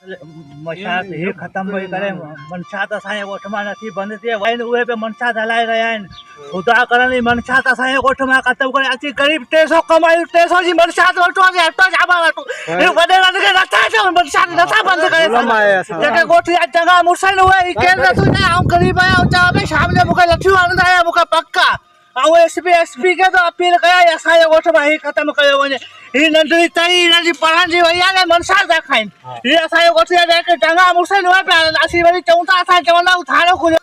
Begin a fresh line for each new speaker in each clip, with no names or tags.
मशात हे खत्म भई करे मनशात असांजे ॻोठ मां नथी बंदि थिए वञनि उहे बि मनशात हलाए रहिया आहिनि। ख़ुदा करनि मनशात असांजे ॻोठ मां ख़त्म करे अची ग़रीब 300 कमायूं 300 जी मनशात वठो हटो छाबा वठो हे वॾे वॾे नथा अचो मनशात नथा बंदि करे जेके ॻोठ जा चङा मुड़ुस आहिनि उहे केरु नथो चए आउं ग़रीब आहियां चवां भई शाम जो मूंखे लठियूं हणंदा आहियां मूंखे पक आहे। एसपी खे तो अपील कयां असांजे ॻोठ मां ही ख़त्म कयो वञे। ही नंढड़ी तई हिनजी पढ़ण जी वई आहे मनशात था खाइनि। ही असांजे ॻोठ जा जेके चङा मुड़ुस आहिनि उहे पिया असीं वरी चऊं था असां चवंदा आहियूं थाणो खुलियो।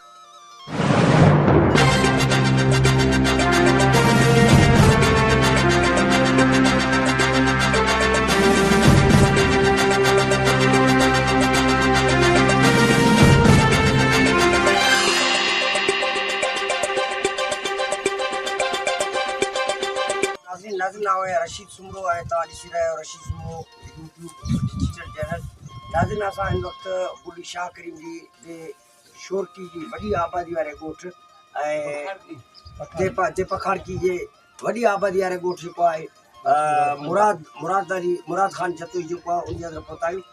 नाज़िम नाम है रशीद सुमरो है तो ॾिसी रहे हो Rashid Soomro YouTube digital channel. Nazim असां हिन वक़्तु बुली शाह करीम जी जे शोरकी जी वॾी आबादी वारे ॻोठ ऐं पखाड़की जे वॾी आबादी वारे ॻोठ जेको आहे मुराद खान जतोई जेको आहे उनजे अंदरि पहुता आहियूं।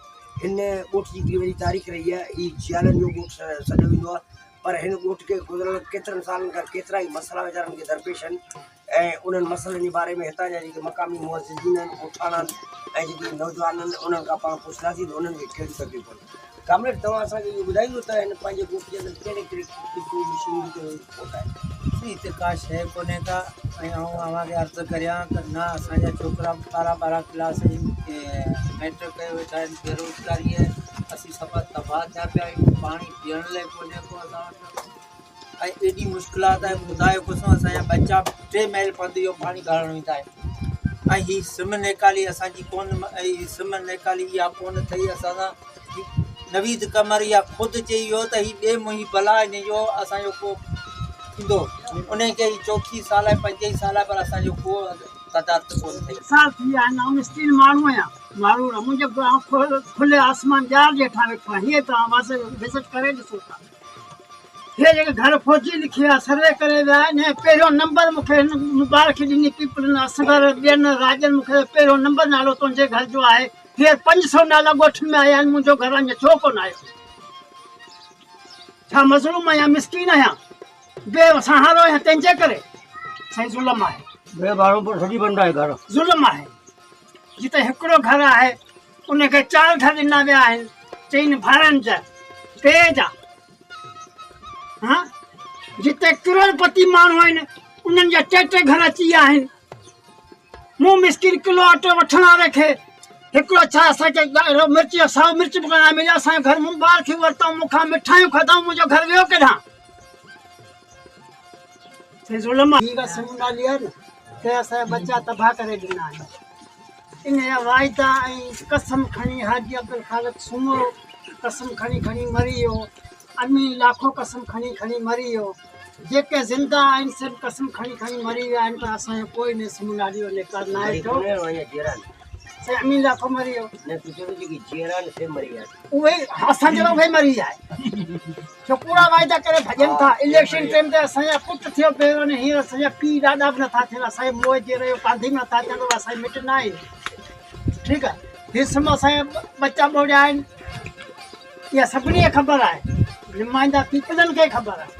हिन ॻोठ जी हिकिड़ी वॾी तारीख़ रही आहे। ही जियालनि जो ॻोठ सॾियो वेंदो आहे पर हिन ॻोठ खे गुज़िरियल केतिरनि सालनि खां केतिरा ई मसइला वीचारनि खे दरपेश आहिनि ऐं उन्हनि मसइलनि जे बारे में हितां जा जेके मक़ामी मुअज़्ज़िज़ीन आहिनि ॻोठाणा आहिनि ऐं जेके नौजवान आहिनि उन्हनि खां पाण पुछंदासीं त उन्हनि खे कहिड़ी तकलीफ़ आहिनि। कामरेड तव्हां असांखे इहो ॿुधाईंदो त हिन पंहिंजे ॻोठ जे अंदरि कहिड़े कहिड़े शयूं जो ॻोठ आहे?
हिते का शइ कोन्हे का ऐं अव्हांखे अर्ज़ु करियां त न असांजा छोकिरा 12 क्लास मैट्रिक कयो वेठा आहिनि। बेरोज़गारी आहे असीं सफ़ा तबाह थिया पिया आहियूं। पाणी पीअण लाइ कोन्हे को असां वटि ऐं एॾी मुश्किलात आहे ॿुधायो कुझु असांजा बच्चा 3 माइल पंधु इहो पाणी खणणु वेंदा आहिनि ऐं हीअ सिम नेकाली असांजी कोन सिम नेकाली इहा कोन अथई। असां सां नवीद कमर इहा ख़ुदि चई वियो त हीअ ॿिए मुंहिंजी बला इन जो असांजो को थींदो उनखे ही 34 साल 25 साल पर असांजो को तदारत कोन थिए।
साल थी विया आहिनि। मिस्किन माण्हू आहियां माण्हू न मुंहिंजो खुले आसमान जार जेठा वेठो आहे। हीअं तव्हां बस विज़िट करे ॾिसो था। हे जेके घर फौजी लिखी आहे सर्वे करे विया आहिनि। पहिरियों नंबर मूंखे हिन ॿार खे ॾिनी पीपल असगर ॿियनि राज्यनि मूंखे पहिरियों नंबर नालो तुंहिंजे घर जो आहे। हीअ 500 नाला ॻोठ में आया आहिनि। मुंहिंजो घर अञा छो कोन आयो? छा मज़लूम आहियां मिस्किन आहियां बेसहारो आहियां तंहिंजे करे? साईं ज़ुल्म आहे घर ज़ुल्म आहे। जिते हिकिड़ो घर आहे उनखे 4 घर ॾिना विया आहिनि 3 भाड़नि जा टे जा। हाँ जिते करोड़पति माण्हू आहिनि उन्हनि जा 3 घर अची विया आहिनि। मूं मिस्किन किलो अटो वठण वारे खे हिकिड़ो छा असांखे मिर्च 100 मिर्च बि कोन मिलिया। असांजे घर मूं ॿार खे वरितऊं मूंखां मिठाइयूं खाधऊं मुंहिंजो घर वियो केॾां? नाली आहे न के असांजा बच्चा तबाह करे ॾिना आहिनि। इन जा वाइदा ऐं कसम खणी हाजी अब्दुल ख़ालिक सुमरो कसम खणी खणी मरी वियो। अमीन लाखो कसम खणी खणी मरी वियो। जेके ज़िंदा आहिनि सभु कसम खणी खणी मरी विया आहिनि पर असांजो कोई न सुमनाली जो निकार न आहे। अमीन लाखो मरी वियो उहे असांजो उहे मरी विया आहिनि छो कूड़ा वाइदा करे भॼनि था। इलेक्शन टाइम ते असांजा पुट थियो पहिरियों ने हींअर असांजा पीउ ॾाढा बि नथा थियनि। असांजे मोह जे रहियो कांधी बि नथा थियनि असांजी मिट न आहिनि। ठीकु आहे हीअ सिम असांजा बच्चा ॿोड़िया आहिनि। इहा सभिनी खे ख़बर आहे नुमाइंदा पीपलनि खे ख़बर आहे।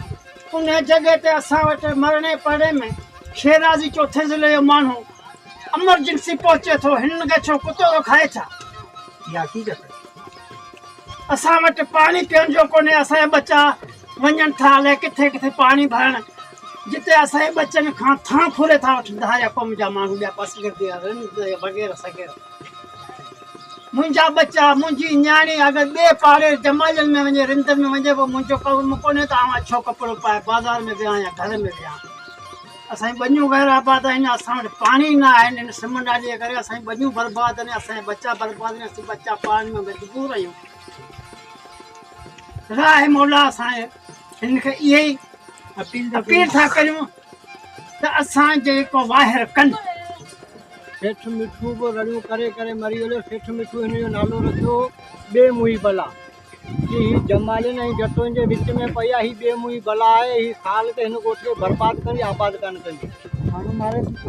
उन जॻह ते असां वटि मरणे पड़े में शेराज़ी 4थे ज़िले जो माण्हू एमरजेंसी पहुचे थो। हिननि खे छो कुतो खाए छा? इहा हक़ीक़त आहे। असां वटि पाणी पीअण जो कोन्हे। असांजा बच्चा वञनि था अलाए किथे किथे पाणी भरणु जिते असांजे बच्चनि खां थां फुरे था वठनि धारिया क़ौम जा माण्हू ॿिया पासगिर्दी वग़ैरह सग़ैरह। मुंहिंजा बच्चा मुंहिंजी न्याणी अगरि ॿिए पाड़े जमालनि में वञे रिंदनि में वञे पोइ मुंहिंजो कमु कोन्हे त आउं अछो कपिड़ो पाए बाज़ारि में विया या घर में विया। असांजी ॿनियूं गैर आबाद आहिनि। असां वटि पाणी न आहिनि। हिन सिम नालीअ करे असांजी ॿनियूं बर्बाद आहिनि। असांजा बच्चा बर्बाद आहिनि। असीं बच्चा पालण में मजबूर आहियूं। राह मौला असांजे हिनखे इहे ई अपील था करियूं त असांजे को वाहिर कनि।
सेठ मिठू बि रड़ियूं करे करे मरी वियो। सेठ मिठू हिन जो नालो रखियो ॿिए मुई बला की ही जमालनि ऐं जटुनि जे विच में पई आहे। ही ॿिए मुई बला आहे। ही साल ते हिन ॻोठ खे बर्बादु कंदी आबाद कान कंदी।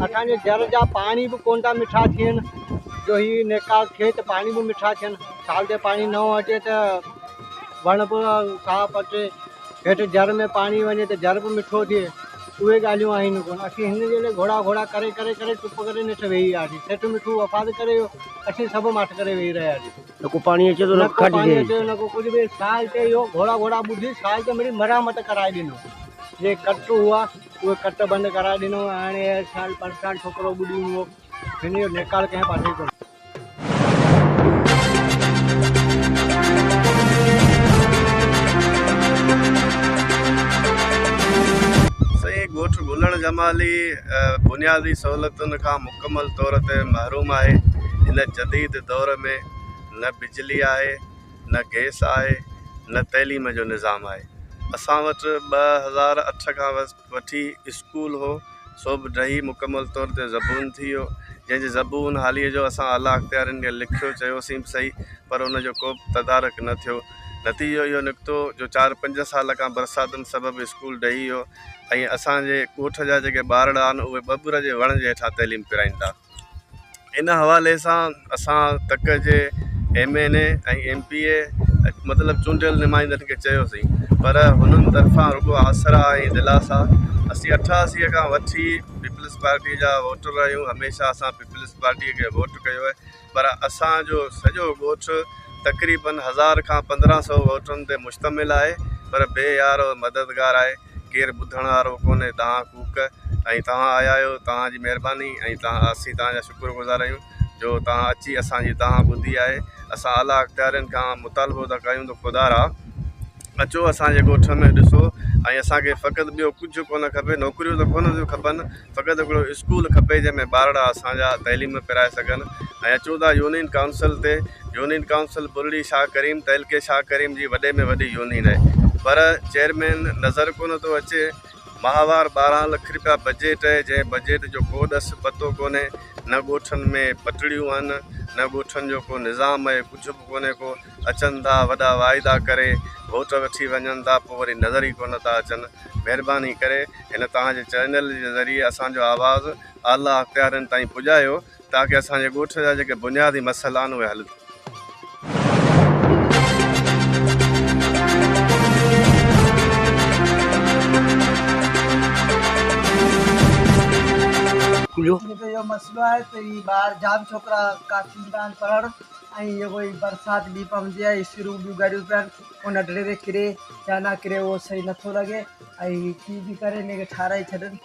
असांजे घर जा पाणी बि कोन था मिठा थियनि जो ही निकाल थिए त पाणी बि मिठा थियनि।
साल ते पाणी न अचे त वण बि साहु अचे, हेठि जर में पाणी वञे त जर बि मिठो थिए। उहे ॻाल्हियूं आहिनि कोन। असीं हिन जे लाइ घोड़ा घोड़ा करे करे करे चुप करे नेठि वेही वियासीं। सेठ मिठू वफ़ाद करे असीं सभु माठ करे वेही रहियासीं।
न को पाणी अचे थो न
न को पाणी
खटिजे।
अचे न को कुझु बि। साल ते इहो घोड़ा घोड़ा ॿुधी साल ते मिड़ी मरामत कराए ॾिनो। जे कट हुआ उहे कट बंदि कराए ॾिनो। हाणे साल पर साल छोकिरो ॿुधी हुओ, हिन जो निकाल कंहिं पासे कोन्हे।
ॻोठ ॻोल्हण जमाली बुनियादी सहूलियतुनि खां मुकमल तौर ते महरूम आहे। हिन जदीद दौर में न बिजली आहे, न गैस आहे, न तइलीम जो निज़ाम आहे। असां वटि 2008 खां वठी स्कूल हो, सो बि ॾही मुकमल तौर ते ज़बून थी वियो। जंहिंजी ज़बून हालीअ जो असां आला अख़्तियारनि खे लिखियो चयोसीं सही, पर उनजो को बि तदारक न थियो। नतीजो इहो निकितो जो 4-5 साल खां बरसातुनि सबबु स्कूल ॾही वियो ऐं असांजे ॻोठ जा जेके ॿारड़ा आहिनि उहे बबूर जे वण जे हेठां तइलीम पिराइनि था। इन हवाले सां असां तक जे MNA ऐं MPA मतिलबु चूंडियल नुमाइंदनि खे चयोसीं, पर हुननि तरफ़ां रुॻो आसरा ऐं दिलासा। असीं 88 खां वठी पीपल्स पार्टी जा वोटर आहियूं। हमेशह असां पीपल्स पार्टीअ खे वोट कयो आहे, पर असांजो सॼो ॻोठ तक़रीबन 1000 खां 1500 वोटनि ते मुश्तमिल आहे, पर बेयार और मददगार आहे। केरु ॿुधण वारो कोन्हे। तव्हां कूक ऐं तव्हां आया आहियो, तव्हांजी महिरबानी ऐं असीं तव्हांजा शुक्रगुज़ार आहियूं जो तव्हां अची असांजी तव्हां ॿुधी आहे। असां आला अख़्तियारनि खां मुतालबो था कयूं त ख़ुदारा अचो असांजे ॻोठ में ॾिसो। ऐं असांखे फ़क़ति ॿियो कुझु कोन खपे, नौकरियूं त कोन थियूं खपनि, फ़क़ति हिकिड़ो स्कूल खपे जंहिंमें ॿारड़ा असांजा तइलीम पिराए सघनि। ऐं अचो था यूनियन काउंसिल ते। यूनियन काउंसिल बुरड़ी शाह करीम, तहलके शाह करीम जी वॾे में वॾी यूनियन आहे, पर चेयरमैन नज़र कोन थो अचे। माहवार 12 लख रुपया बजट आहे, जंहिं बजट जो को ॾस पतो कोन्हे। न ॻोठनि में पटड़ियूं आहिनि, न ॻोठनि जो को निज़ाम आहे, कुझु बि कोन्हे को। अचनि था वॾा वाइदा करे, वोट वठी वञनि था, पोइ वरी नज़र ई कोन था अचनि। महिरबानी करे हिन तव्हांजे चैनल जे ज़रिए असांजो आवाज़ु आला अख़्तियारनि ताईं पुॼायो, ताकी असांजे ॻोठ जा जेके बुनियादी मसइला आहिनि उहे हल थियनि।
जेको इहो मसइलो आहे त ही ॿार जाम छोकिरा काफ़ी ईंदा आहिनि पढ़णु, ऐं इहो कोई बरसाति बि पवंदी आहे, शुरू ॿियूं ॻाल्हियूं पिया आहिनि, उन ड्रे ते किरे या न किरे उहो सही नथो लॻे, ऐं थी बि करे हिन खे ठाराए छॾनि।